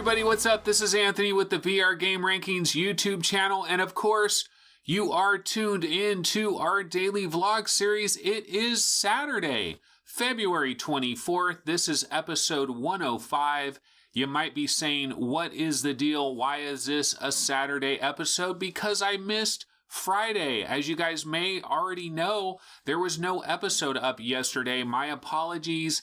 everybody, what's up? This is Anthony with the VR Game Rankings YouTube channel, and of course, you are tuned in to our daily vlog series. It is Saturday, February 24th. This is episode 105. You might be saying, what is the deal? Why is this a Saturday episode? Because I missed Friday. As you guys may already know, there was no episode up yesterday. My apologies.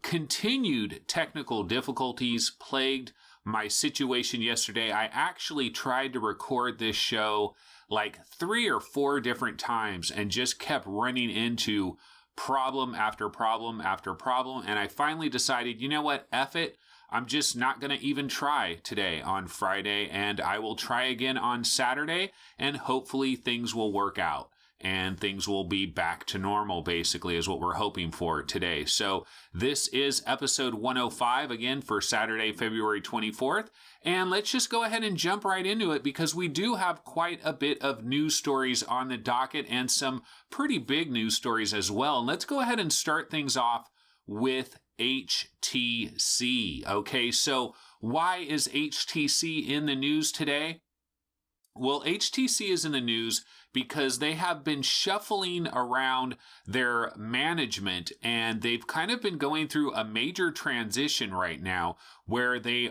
Continued technical difficulties plagued my situation yesterday. I actually tried to record this show like 3 or 4 different times and just kept running into problem after problem after problem. And I finally decided, you know what, F it. I'm just not going to even try today on Friday, and I will try again on Saturday, and hopefully things will work out. And things will be back to normal, basically, is what we're hoping for today. So this is episode 105, again, for Saturday, February 24th. And let's just go ahead and jump right into it, because we do have quite a bit of news stories on the docket and some pretty big news stories as well. And let's go ahead and start things off with HTC. Okay, so why is HTC in the news today? Well, HTC is in the news because they have been shuffling around their management, and they've kind of been going through a major transition right now where they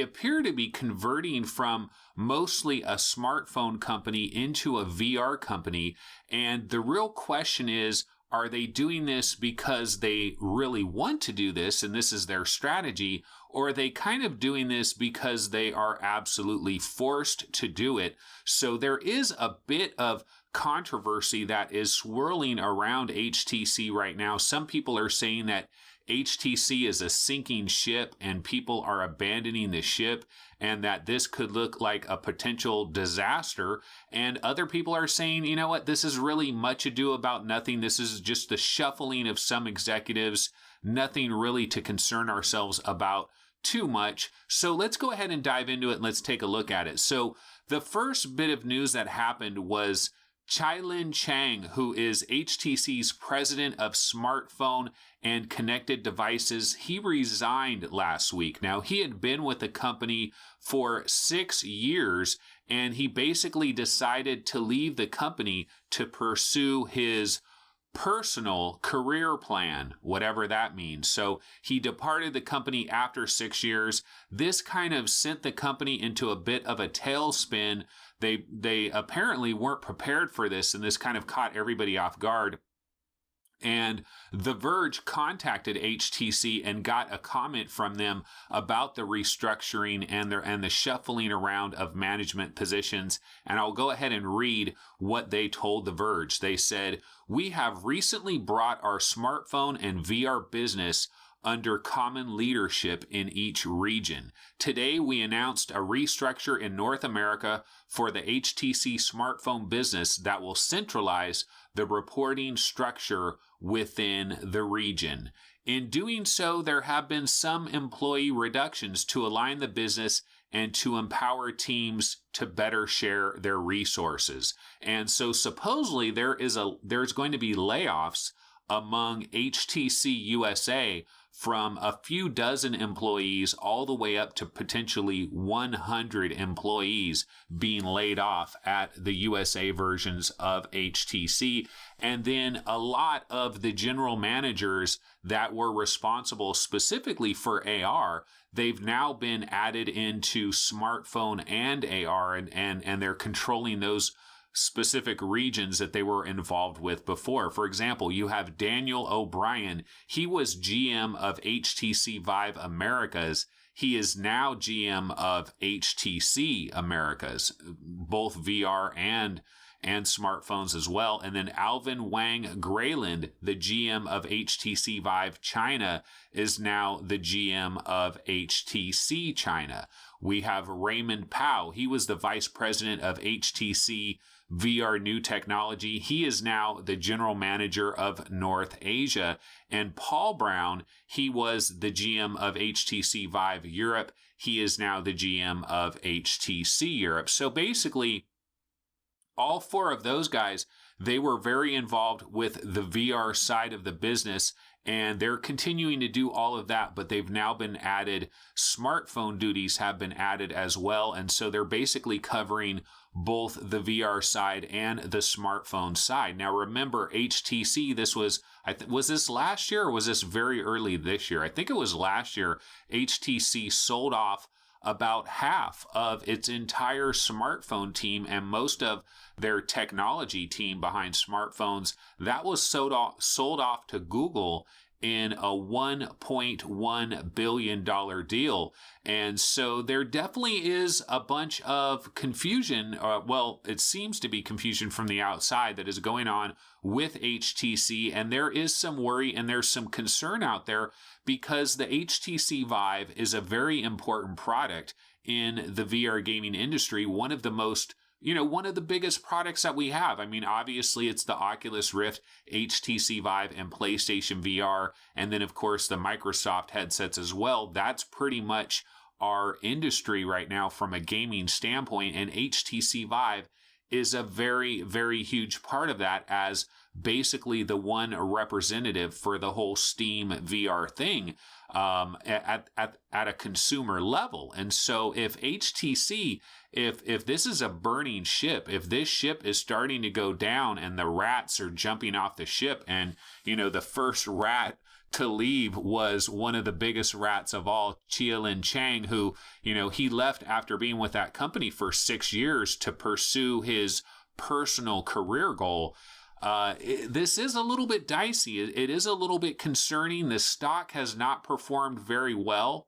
appear to be converting from mostly a smartphone company into a VR company. And the real question is, are they doing this because they really want to do this and this is their strategy, or are they kind of doing this because they are absolutely forced to do it? So there is a bit of controversy that is swirling around HTC right now. Some people are saying that HTC is a sinking ship and people are abandoning the ship, and that this could look like a potential disaster. And other people are saying, you know what, this is really much ado about nothing. This is just the shuffling of some executives, nothing really to concern ourselves about too much. So let's go ahead and dive into it and let's take a look at it. So the first bit of news that happened was Chi-Lin Chang, who is HTC's president of smartphone and connected devices, he resigned last week. Now, he had been with the company for 6 years, and he basically decided to leave the company to pursue his personal career plan, whatever that means. So he departed the company after 6 years. This kind of sent the company into a bit of a tailspin. They apparently weren't prepared for this, and this kind of caught everybody off guard. And The Verge contacted HTC and got a comment from them about the restructuring and the shuffling around of management positions. And I'll go ahead and read what they told The Verge. They said, "We have recently brought our smartphone and VR business under common leadership in each region. Today, we announced a restructure in North America for the HTC smartphone business that will centralize the reporting structure within the region. In doing so, there have been some employee reductions to align the business and to empower teams to better share their resources." And so supposedly there's going to be layoffs among HTC USA from a few dozen employees all the way up to potentially 100 employees being laid off at the USA versions of HTC. And then a lot of the general managers that were responsible specifically for AR, they've now been added into smartphone and AR, and they're controlling those specific regions that they were involved with before. For example, you have Daniel O'Brien. He was GM of HTC Vive Americas. He is now GM of HTC Americas, both VR and smartphones as well. And then Alvin Wang Grayland, the GM of HTC Vive China, is now the GM of HTC China. We have Raymond Pao. He was the vice president of HTC VR New Technology. He is now the general manager of North Asia. And Paul Brown, he was the GM of HTC Vive Europe. He is now the GM of HTC Europe. So basically, all four of those guys, they were very involved with the VR side of the business, and they're continuing to do all of that, but they've now been added. Smartphone duties have been added as well, and so they're basically covering both the VR side and the smartphone side. Now remember, HTC, this was, was this last year or was this very early this year? I think it was last year. HTC sold off about half of its entire smartphone team and most of their technology team behind smartphones. That was sold off to Google in a $1.1 billion deal. And so there definitely is a bunch of confusion. Well, it seems to be confusion from the outside that is going on with HTC. And there is some worry and there's some concern out there because the HTC Vive is a very important product in the VR gaming industry. One of the most one of the biggest products that we have. I mean, obviously, it's the Oculus Rift, HTC Vive, and PlayStation VR. And then, of course, the Microsoft headsets as well. That's pretty much our industry right now from a gaming standpoint. And HTC Vive is a very, very huge part of that as basically the one representative for the whole Steam VR thing at a consumer level. And so if HTC, if this is a burning ship, if this ship is starting to go down and the rats are jumping off the ship, and the first rat to leave was one of the biggest rats of all, Chia-Lin Chang, who he left after being with that company for 6 years to pursue his personal career goal. This is a little bit dicey. It is a little bit concerning. The stock has not performed very well.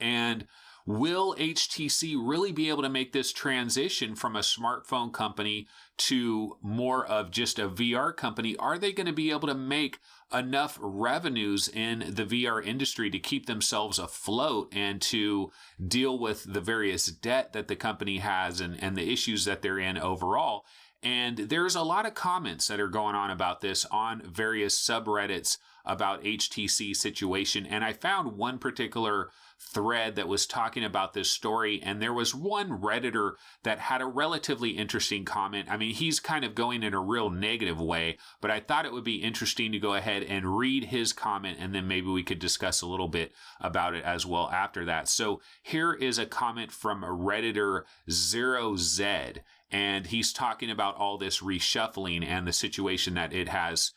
And will HTC really be able to make this transition from a smartphone company to more of just a VR company? Are they going to be able to make enough revenues in the VR industry to keep themselves afloat and to deal with the various debt that the company has and the issues that they're in overall? And there's a lot of comments that are going on about this on various subreddits about HTC situation. And I found one particular thread that was talking about this story, and there was one Redditor that had a relatively interesting comment. I mean, he's kind of going in a real negative way, but I thought it would be interesting to go ahead and read his comment, and then maybe we could discuss a little bit about it as well after that. So here is a comment from Redditor 0Z, and he's talking about all this reshuffling and the situation that it has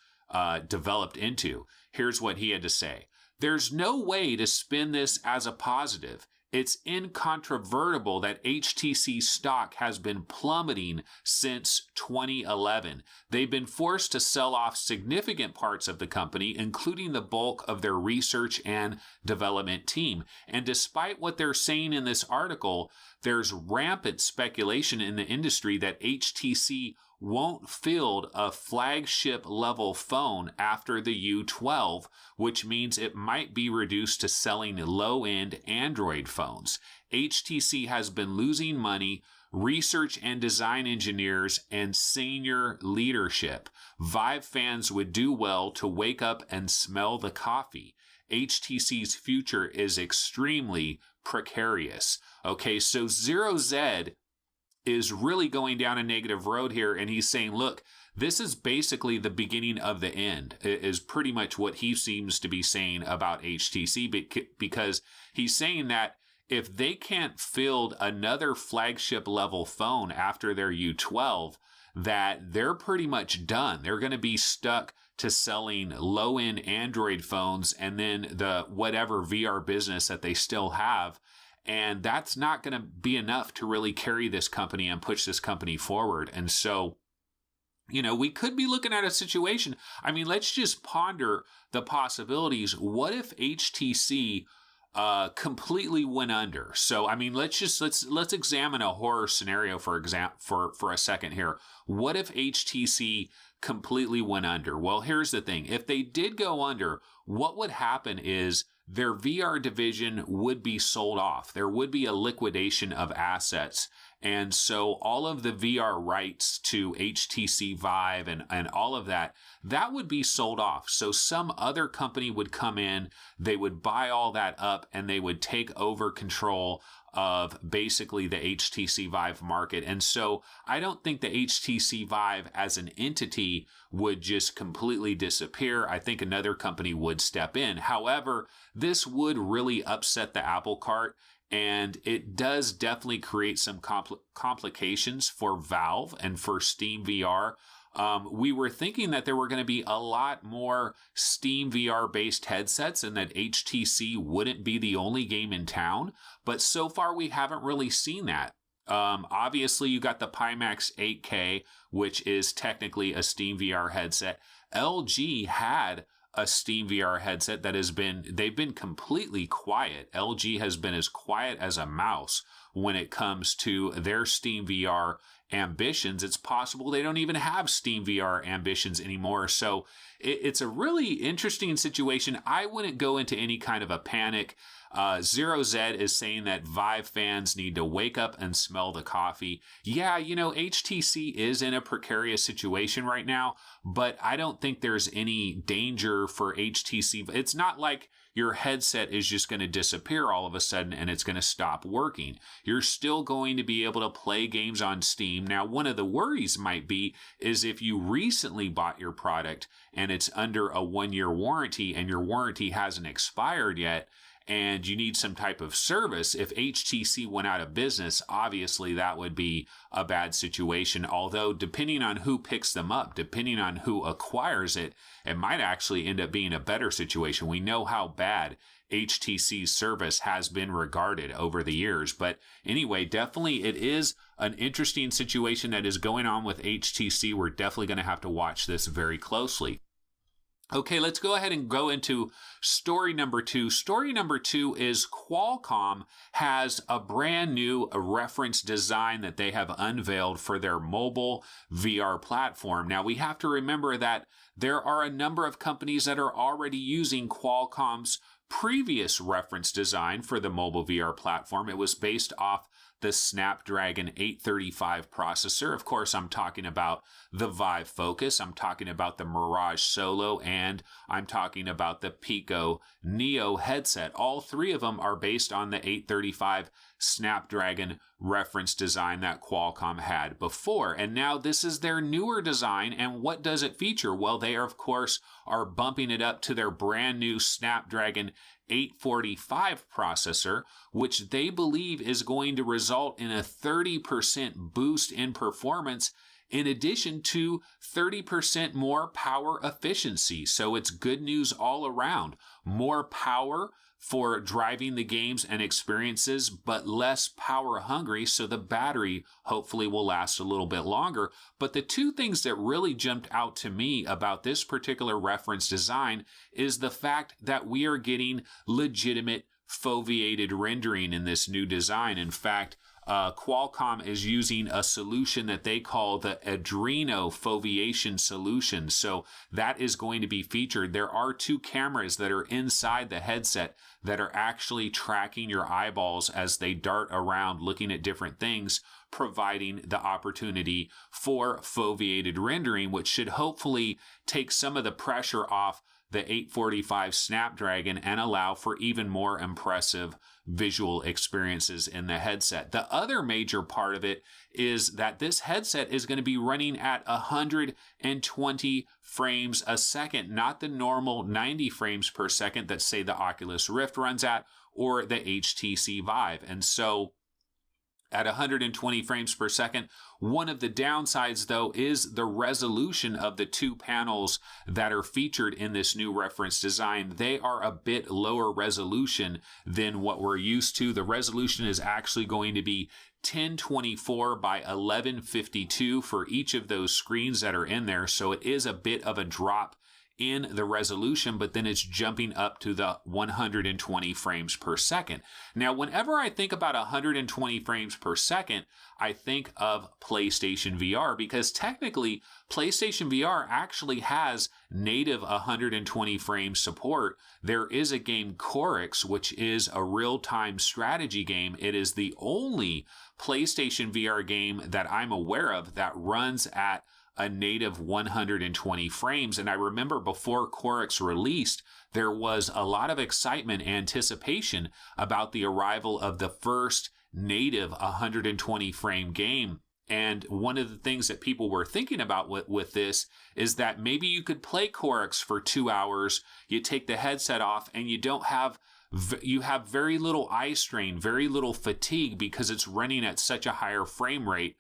developed into. Here's what he had to say. There's no way to spin this as a positive. It's incontrovertible that HTC stock has been plummeting since 2011. They've been forced to sell off significant parts of the company, including the bulk of their research and development team. And despite what they're saying in this article, there's rampant speculation in the industry that HTC won't field a flagship level phone after the U12, which means it might be reduced to selling low-end Android phones. HTC has been losing money, research and design engineers, and senior leadership. Vive fans would do well to wake up and smell the coffee. HTC's future is extremely precarious. Okay, so 0Z is really going down a negative road here, and he's saying, look, this is basically the beginning of the end, is pretty much what he seems to be saying about HTC, because he's saying that if they can't field another flagship level phone after their U12, that they're pretty much done. They're going to be stuck to selling low-end Android phones and then the whatever VR business that they still have. And that's not going to be enough to really carry this company and push this company forward. And so, we could be looking at a situation. I mean, let's just ponder the possibilities. What if HTC completely went under? So, I mean, let's examine a horror scenario for a second here. What if HTC completely went under? Well, here's the thing. If they did go under, what would happen is their VR division would be sold off. There would be a liquidation of assets. And so all of the VR rights to HTC Vive and all of that, that would be sold off. So some other company would come in, they would buy all that up, and they would take over control of basically the HTC Vive market. And so I don't think the HTC Vive as an entity would just completely disappear. I think another company would step in. However, this would really upset the apple cart, and it does definitely create some complications for Valve and for Steam VR. We were thinking that there were going to be a lot more Steam VR based headsets and that HTC wouldn't be the only game in town, but so far we haven't really seen that. Obviously, you got the Pimax 8K, which is technically a Steam VR headset. LG had a Steam VR headset that they've been completely quiet. LG has been as quiet as a mouse when it comes to their Steam VR ambitions. It's possible they don't even have Steam VR ambitions anymore. So it's a really interesting situation. I wouldn't go into any kind of a panic. Zero Z is saying that Vive fans need to wake up and smell the coffee. Yeah, HTC is in a precarious situation right now, but I don't think there's any danger for HTC. It's not like your headset is just going to disappear all of a sudden and it's going to stop working. You're still going to be able to play games on Steam. Now, one of the worries might be is if you recently bought your product and it's under a 1-year warranty and your warranty hasn't expired yet, and you need some type of service, if HTC went out of business, obviously that would be a bad situation. Although, depending on who picks them up, depending on who acquires it, it might actually end up being a better situation. We know how bad HTC's service has been regarded over the years. But anyway, definitely it is an interesting situation that is going on with HTC. We're definitely going to have to watch this very closely. Okay, let's go ahead and go into story number 2. Story number 2 is Qualcomm has a brand new reference design that they have unveiled for their mobile VR platform. Now, we have to remember that there are a number of companies that are already using Qualcomm's previous reference design for the mobile VR platform. It was based off the Snapdragon 835 processor. Of course, I'm talking about the Vive Focus, I'm talking about the Mirage Solo, and I'm talking about the Pico Neo headset. All three of them are based on the 835 Snapdragon reference design that Qualcomm had before. And now this is their newer design. And what does it feature? Well, they, of course, are bumping it up to their brand new Snapdragon 845 processor, which they believe is going to result in a 30% boost in performance, in addition to 30% more power efficiency. So it's good news all around. More power for driving the games and experiences, but less power hungry, so the battery hopefully will last a little bit longer. But the two things that really jumped out to me about this particular reference design is the fact that we are getting legitimate foveated rendering in this new design. In fact, Qualcomm is using a solution that they call the Adreno foveation solution. So that is going to be featured. There are 2 cameras that are inside the headset that are actually tracking your eyeballs as they dart around looking at different things, providing the opportunity for foveated rendering, which should hopefully take some of the pressure off the 845 Snapdragon and allow for even more impressive visual experiences in the headset. The other major part of it is that this headset is going to be running at 120 frames a second, not the normal 90 frames per second that, say, the Oculus Rift runs at or the HTC Vive. And so at 120 frames per second. One of the downsides, though, is the resolution of the 2 panels that are featured in this new reference design. They are a bit lower resolution than what we're used to. The resolution is actually going to be 1024 by 1152 for each of those screens that are in there. So it is a bit of a drop in the resolution, but then it's jumping up to the 120 frames per second. Now, whenever I think about 120 frames per second, I think of PlayStation VR, because technically PlayStation VR actually has native 120 frame support. There is a game Chorix, which is a real-time strategy game. It is the only PlayStation VR game that I'm aware of that runs at a native 120 frames. And I remember before Chorix released, there was a lot of excitement, anticipation about the arrival of the first native 120 frame game. And one of the things that people were thinking about with this is that maybe you could play Chorix for 2 hours, you take the headset off, and you have very little eye strain, very little fatigue, because it's running at such a higher frame rate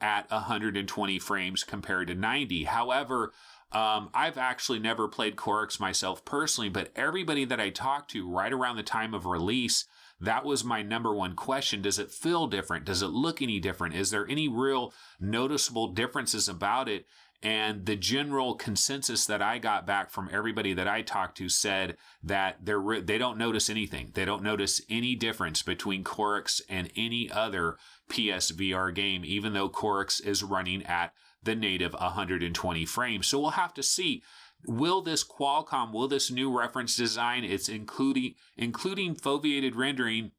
at 120 frames compared to 90. However, I've actually never played Chorix myself personally, but everybody that I talked to right around the time of release, that was my number one question. Does it feel different? Does it look any different? Is there any real noticeable differences about it? And the general consensus that I got back from everybody that I talked to said that they don't notice anything. They don't notice any difference between Chorix and any other PSVR game, even though Chorix is running at the native 120 frames. So we'll have to see. Will this new reference design, it's including foveated rendering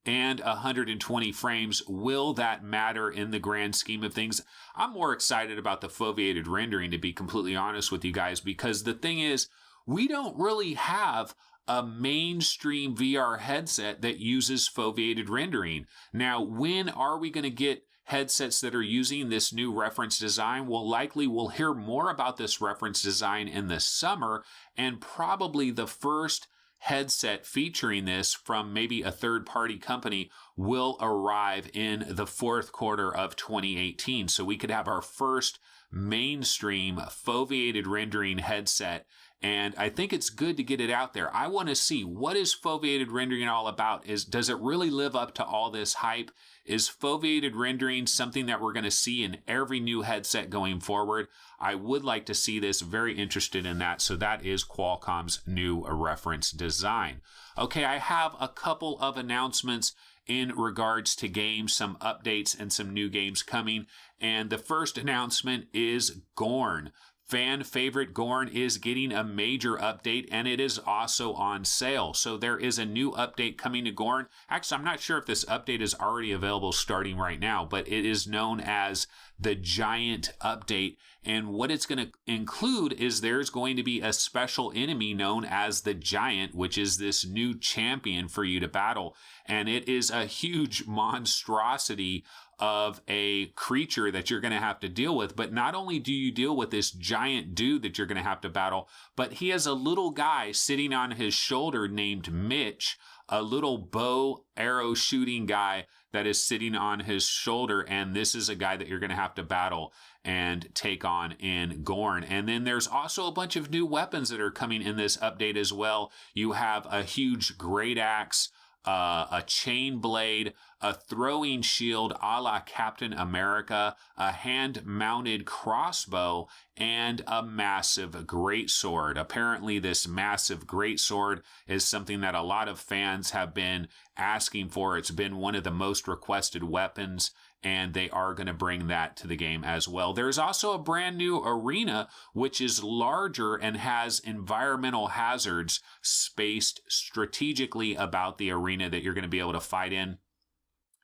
and 120 frames, will that matter in the grand scheme of things? I'm more excited about the foveated rendering, to be completely honest with you guys, because the thing is, we don't really have a mainstream VR headset that uses foveated rendering. Now, when are we going to get headsets that are using this new reference design? Well, likely we'll hear more about this reference design in the summer, and probably the first headset featuring this from maybe a third-party company will arrive in the fourth quarter of 2018. So we could have our first mainstream foveated rendering headset, and I think it's good to get it out there. I want to see, what is foveated rendering all about? Does it really live up to all this hype? Is foveated rendering something that we're going to see in every new headset going forward? I would like to see this, very interested in that. So that is Qualcomm's new reference design. Okay, I have a couple of announcements in regards to games, some updates and some new games coming. And the first announcement is Gorn. Fan favorite Gorn is getting a major update, and it is also on sale. So there is a new update coming to Gorn. Actually, I'm not sure if this update is already available starting right now, but it is known as the Giant Update. And what it's going to include is there's going to be a special enemy known as the Giant, which is this new champion for you to battle. And it is a huge monstrosity of a creature that you're going to have to deal with. But not only do you deal with this giant dude that you're going to have to battle, but he has a little guy sitting on his shoulder named Mitch, a little bow arrow shooting guy that is sitting on his shoulder. And this is a guy that you're going to have to battle and take on in Gorn. And then there's also a bunch of new weapons that are coming in this update as well. You have a huge great axe, a chain blade, a throwing shield a la Captain America, a hand-mounted crossbow, and a massive greatsword. Apparently, this massive greatsword is something that a lot of fans have been asking for. It's been one of the most requested weapons, and they are going to bring that to the game as well. There's also a brand new arena, which is larger and has environmental hazards spaced strategically about the arena that you're going to be able to fight in.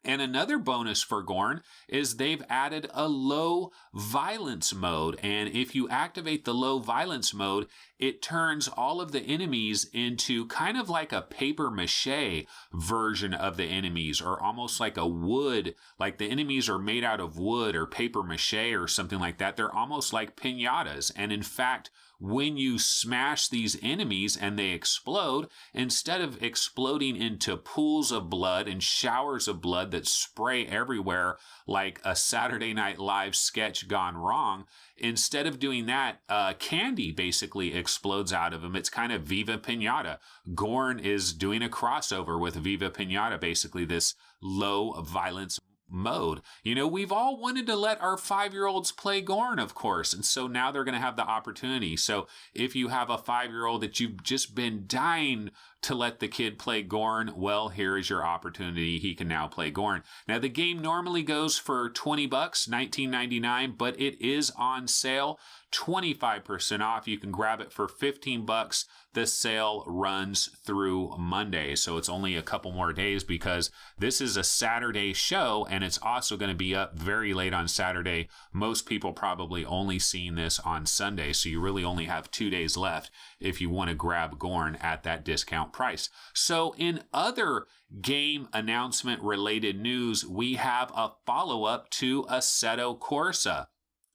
And another bonus for Gorn is they've added a low violence mode. And if you activate the low violence mode, it turns all of the enemies into kind of like a paper mache version of the enemies, or almost like a wood, like the enemies are made out of wood or paper mache or something like that. They're almost like piñatas. And in fact, when you smash these enemies and they explode, instead of exploding into pools of blood and showers of blood that spray everywhere like a Saturday Night Live sketch gone wrong, instead of doing that, candy basically explodes out of them. It's kind of Viva Piñata. Gorn is doing a crossover with Viva Piñata, basically this low violence mode. You know, we've all wanted to let our 5-year-olds play Gorn, of course, and so now they're going to have the opportunity. So if you have a 5-year-old that you've just been dying to let the kid play Gorn, well, here is your opportunity. He can now play Gorn. Now, the game normally goes for $20, $19.99, but it is on sale, 25% off. You can grab it for $15. The sale runs through Monday, so it's only a couple more days because this is a Saturday show, and it's also going to be up very late on Saturday. Most people probably only seeing this on Sunday, so you really only have 2 days left if you want to grab Gorn at that discount price. So in other game announcement related news, we have a follow-up to Assetto Corsa.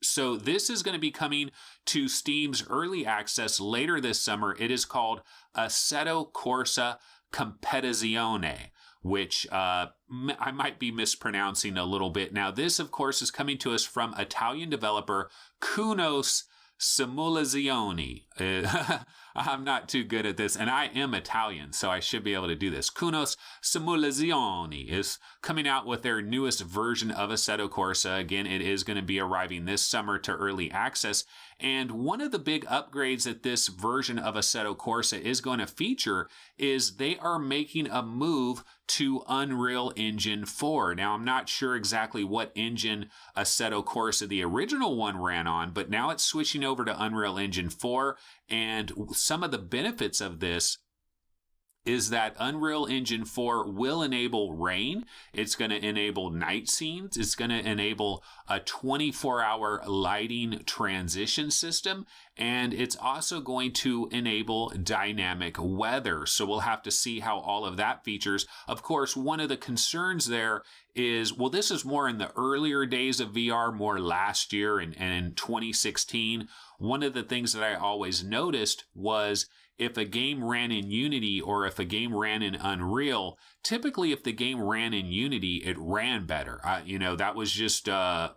So this is going to be coming to Steam's early access later this summer. It is called Assetto Corsa Competizione, which I might be mispronouncing a little bit. Now, this, of course, is coming to us from Italian developer Kunos Simulazioni. I'm not too good at this, and I am Italian, so I should be able to do this. Kunos Simulazioni is coming out with their newest version of Assetto Corsa. Again, it is going to be arriving this summer to early access, and one of the big upgrades that this version of Assetto Corsa is going to feature is they are making a move to Unreal Engine 4. Now, I'm not sure exactly what engine Assetto Corsa, the original one, ran on, but now it's switching over to Unreal Engine 4, and some of the benefits of this is that Unreal Engine 4 will enable rain. It's going to enable night scenes. It's going to enable a 24-hour lighting transition system. And it's also going to enable dynamic weather. So we'll have to see how all of that features. Of course, one of the concerns there is, well, this is more in the earlier days of VR, more last year and in 2016. One of the things that I always noticed was if a game ran in Unity or if a game ran in Unreal, typically if the game ran in Unity, it ran better. That was just a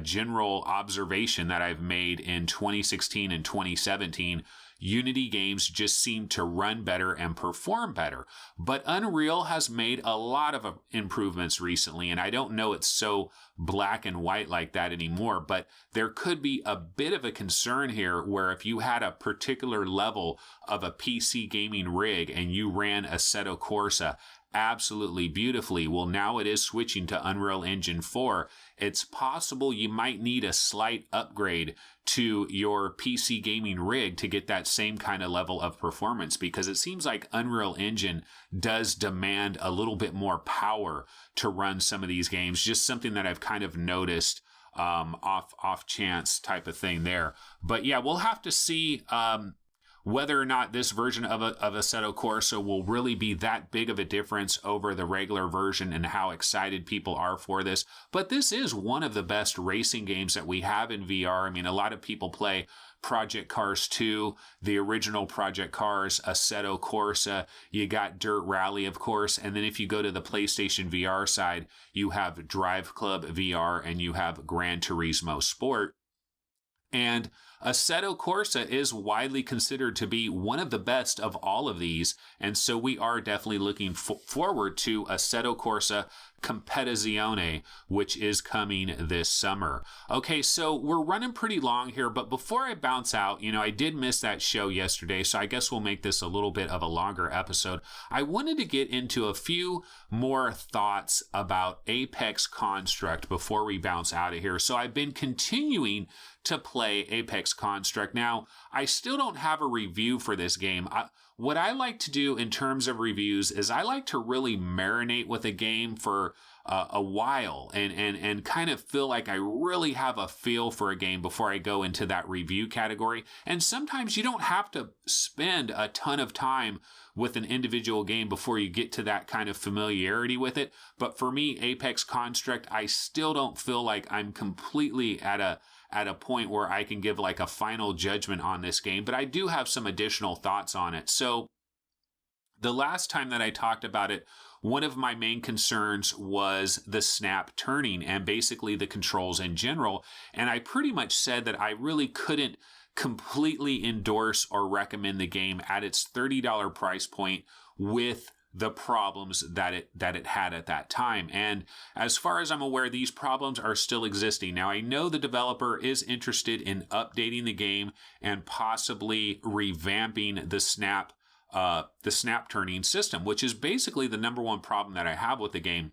general observation that I've made in 2016 and 2017. Unity games just seem to run better and perform better. But Unreal has made a lot of improvements recently, and I don't know it's so black and white like that anymore, but there could be a bit of a concern here where if you had a particular level of a PC gaming rig and you ran Assetto Corsa absolutely beautifully, well, now it is switching to Unreal Engine 4. It's possible you might need a slight upgrade to your PC gaming rig to get that same kind of level of performance, because it seems like Unreal Engine does demand a little bit more power to run some of these games. Just something that I've kind of noticed off chance type of thing there. But yeah, we'll have to see whether or not this version of Assetto Corsa will really be that big of a difference over the regular version and how excited people are for this. But this is one of the best racing games that we have in VR. I mean, a lot of people play Project Cars 2, the original Project Cars, Assetto Corsa. You got Dirt Rally, of course. And then if you go to the PlayStation VR side, you have Drive Club VR and you have Gran Turismo Sport. And Assetto Corsa is widely considered to be one of the best of all of these, and so we are definitely looking forward to Assetto Corsa Competizione, which is coming this summer. Okay, so we're running pretty long here, but before I bounce out, I did miss that show yesterday, so I guess we'll make this a little bit of a longer episode. I wanted to get into a few more thoughts about Apex Construct before we bounce out of here. So I've been continuing to play Apex Construct. Now, I still don't have a review for this game. What I like to do in terms of reviews is I like to really marinate with a game for a while and kind of feel like I really have a feel for a game before I go into that review category. And sometimes you don't have to spend a ton of time with an individual game before you get to that kind of familiarity with it. But for me, Apex Construct, I still don't feel like I'm completely at a point where I can give like a final judgment on this game, but I do have some additional thoughts on it. So the last time that I talked about it, one of my main concerns was the snap turning and basically the controls in general. And I pretty much said that I really couldn't completely endorse or recommend the game at its $30 price point with the problems that it had at that time. And as far as I'm aware, these problems are still existing. Now, I know the developer is interested in updating the game and possibly revamping the snap turning system, which is basically the number one problem that I have with the game.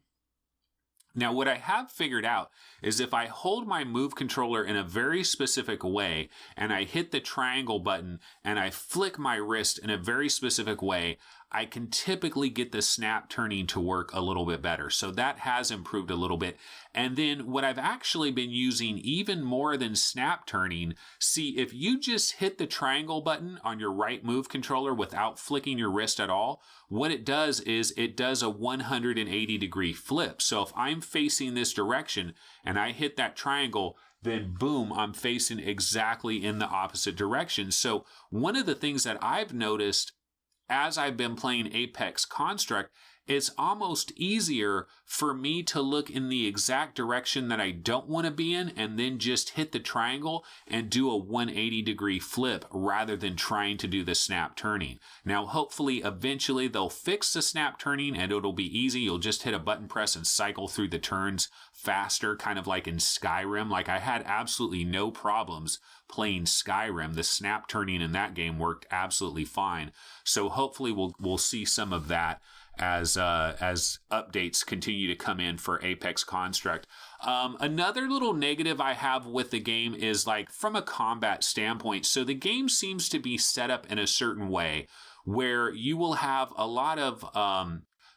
Now, what I have figured out is if I hold my Move controller in a very specific way and I hit the triangle button and I flick my wrist in a very specific way, I can typically get the snap turning to work a little bit better. So that has improved a little bit. And then what I've actually been using even more than snap turning, see, if you just hit the triangle button on your right Move controller without flicking your wrist at all, what it does is it does a 180-degree flip. So if I'm facing this direction and I hit that triangle, then boom, I'm facing exactly in the opposite direction. So one of the things that I've noticed as I've been playing Apex Construct, it's almost easier for me to look in the exact direction that I don't want to be in and then just hit the triangle and do a 180-degree flip rather than trying to do the snap turning. Now, hopefully, eventually they'll fix the snap turning and it'll be easy. You'll just hit a button press and cycle through the turns faster, kind of like in Skyrim. Like, I had absolutely no problems playing Skyrim. The snap turning in that game worked absolutely fine. So hopefully we'll see some of that as updates continue to come in for Apex Construct. Another little negative I have with the game is like from a combat standpoint. So the game seems to be set up in a certain way where you will have a lot of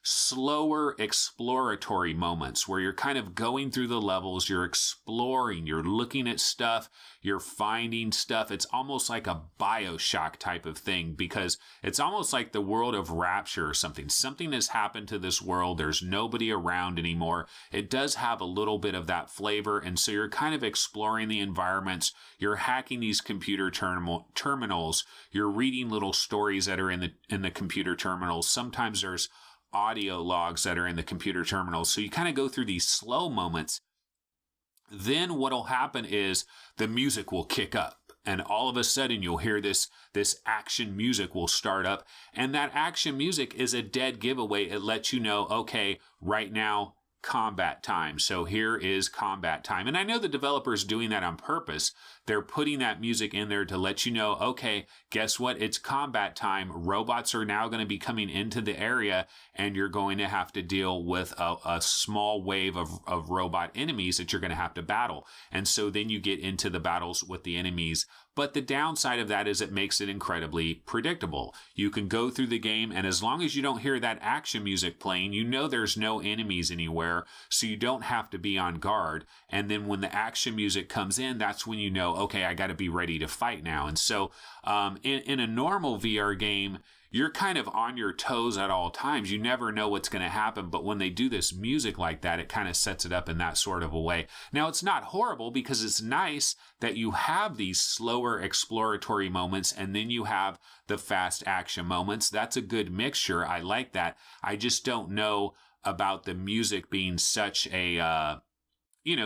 slower exploratory moments where you're kind of going through the levels, you're exploring, you're looking at stuff, you're finding stuff. It's almost like a BioShock type of thing because it's almost like the world of Rapture or something. Something has happened to this world. There's nobody around anymore. It does have a little bit of that flavor. And so you're kind of exploring the environments. You're hacking these computer terminals. You're reading little stories that are in the computer terminals. Sometimes there's audio logs that are in the computer terminals. So you kind of go through these slow moments. Then what'll happen is the music will kick up. And all of a sudden you'll hear this action music will start up. And that action music is a dead giveaway. It lets you know, okay, right now, combat time. So here is combat time. And I know the developer's doing that on purpose. They're putting that music in there to let you know, okay, guess what? It's combat time. Robots are now going to be coming into the area and you're going to have to deal with a small wave of robot enemies that you're going to have to battle. And so then you get into the battles with the enemies. But the downside of that is it makes it incredibly predictable. You can go through the game, and as long as you don't hear that action music playing, you know there's no enemies anywhere, so you don't have to be on guard. And then when the action music comes in, that's when you know, okay, I got to be ready to fight now. And so in a normal VR game, you're kind of on your toes at all times. You never know what's going to happen. But when they do this music like that, it kind of sets it up in that sort of a way. Now, it's not horrible because it's nice that you have these slower exploratory moments and then you have the fast action moments. That's a good mixture. I like that. I just don't know about the music being such a...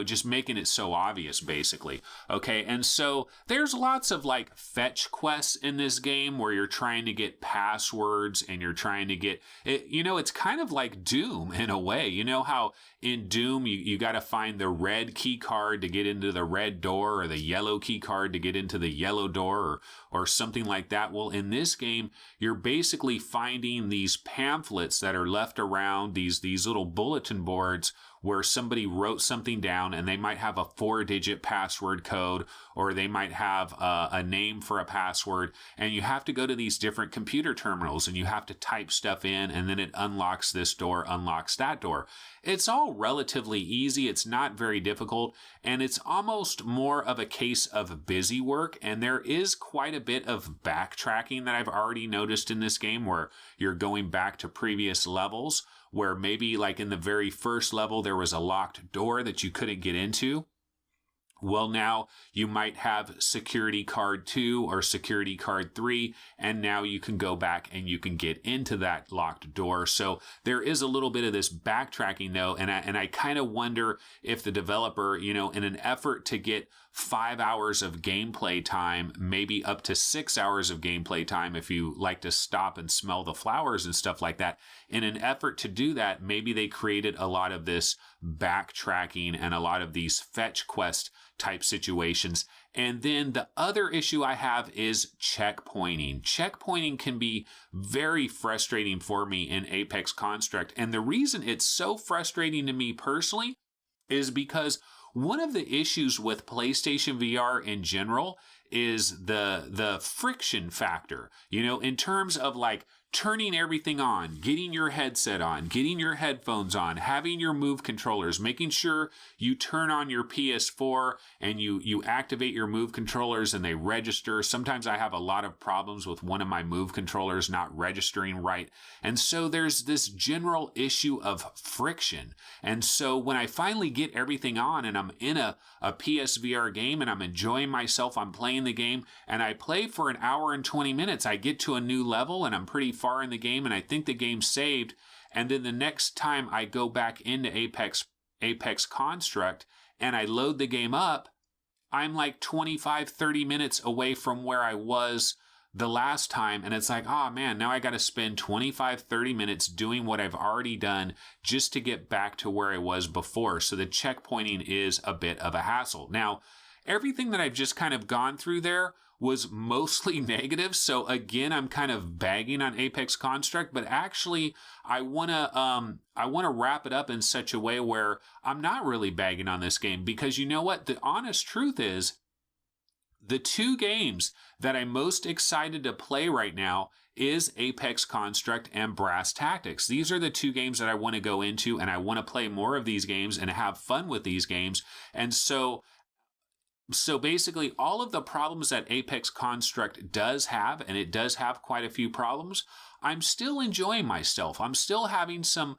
just making it so obvious, basically. Okay, and so there's lots of like fetch quests in this game where you're trying to get passwords and you're trying to get it. It's kind of like Doom in a way. You know how in Doom you got to find the red key card to get into the red door or the yellow key card to get into the yellow door or something like that. Well, in this game, you're basically finding these pamphlets that are left around, these little bulletin boards where somebody wrote something down and they might have a 4-digit password code or they might have a name for a password, and you have to go to these different computer terminals and you have to type stuff in, and then it unlocks this door, unlocks that door. It's all relatively easy. It's not very difficult, and it's almost more of a case of busy work, and there is quite a bit of backtracking that I've already noticed in this game where you're going back to previous levels where maybe like in the very first level there was a locked door that you couldn't get into. Well, now you might have security card 2 or security card 3, and now you can go back and you can get into that locked door. So there is a little bit of this backtracking though, and I kind of wonder if the developer, in an effort to get 5 hours of gameplay time, maybe up to 6 hours of gameplay time if you like to stop and smell the flowers and stuff like that. In an effort to do that, maybe they created a lot of this backtracking and a lot of these fetch quest type situations. And then the other issue I have is checkpointing. Checkpointing can be very frustrating for me in Apex Construct. And the reason it's so frustrating to me personally is because one of the issues with PlayStation VR in general is the friction factor, you know, in terms of like turning everything on, getting your headset on, getting your headphones on, having your Move controllers, making sure you turn on your PS4 and you activate your Move controllers and they register. Sometimes I have a lot of problems with one of my Move controllers not registering right. And so there's this general issue of friction. And so when I finally get everything on and I'm in a PSVR game and I'm enjoying myself, I'm playing the game and I play for an hour and 20 minutes, I get to a new level and I'm pretty far in the game and I think the game's saved, and then the next time I go back into Apex Construct and I load the game up, I'm like 25-30 minutes away from where I was the last time, and it's like, oh man, now I got to spend 25-30 minutes doing what I've already done just to get back to where I was before. So the checkpointing is a bit of a hassle. Now, everything that I've just kind of gone through there was mostly negative. So again, I'm kind of bagging on Apex Construct, but actually I want to wrap it up in such a way where I'm not really bagging on this game, because you know what? The honest truth is the two games that I'm most excited to play right now is Apex Construct and Brass Tactics. These are the two games that I want to go into, and I want to play more of these games and have fun with these games. And so basically all of the problems that Apex Construct does have, and it does have quite a few problems, I'm still enjoying myself. I'm still having some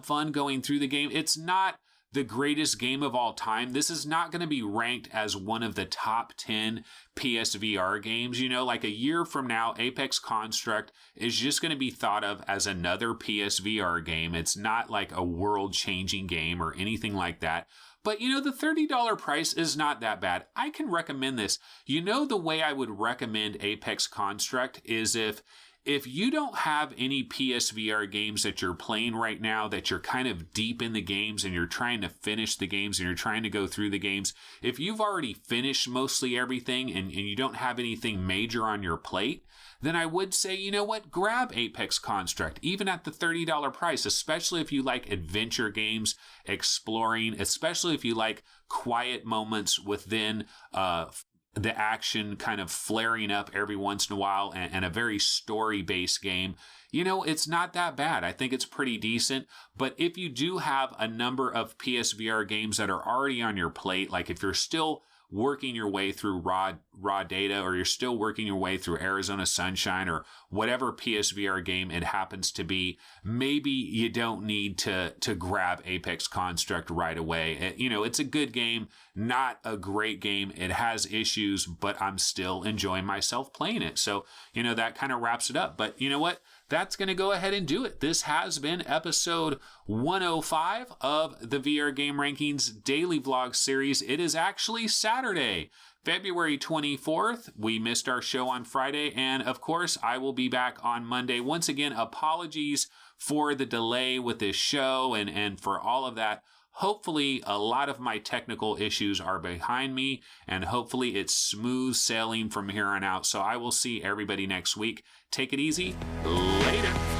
fun going through the game. It's not the greatest game of all time. This is not going to be ranked as one of the top 10 PSVR games. You know, like a year from now, Apex Construct is just going to be thought of as another PSVR game. It's not like a world-changing game or anything like that. But, you know, the $30 price is not that bad. I can recommend this. You know, the way I would recommend Apex Construct is if you don't have any PSVR games that you're playing right now, that you're kind of deep in the games and you're trying to finish the games and you're trying to go through the games, if you've already finished mostly everything and you don't have anything major on your plate, then I would say, you know what, grab Apex Construct, even at the $30 price, especially if you like adventure games, exploring, especially if you like quiet moments within the action kind of flaring up every once in a while, and a very story-based game. You know, it's not that bad. I think it's pretty decent. But if you do have a number of PSVR games that are already on your plate, like if you're still working your way through raw data, or you're still working your way through Arizona Sunshine, or whatever PSVR game it happens to be, maybe you don't need to grab Apex Construct right away. You know, it's a good game, not a great game. It has issues, but I'm still enjoying myself playing it. So, you know, that kind of wraps it up. But you know what? That's going to go ahead and do it. This has been episode 105 of the VR Game Rankings Daily Vlog series. It is actually Saturday, February 24th. We missed our show on Friday, and of course, I will be back on Monday. Once again, apologies for the delay with this show and for all of that. Hopefully, a lot of my technical issues are behind me, and hopefully it's smooth sailing from here on out. So I will see everybody next week. Take it easy. Later.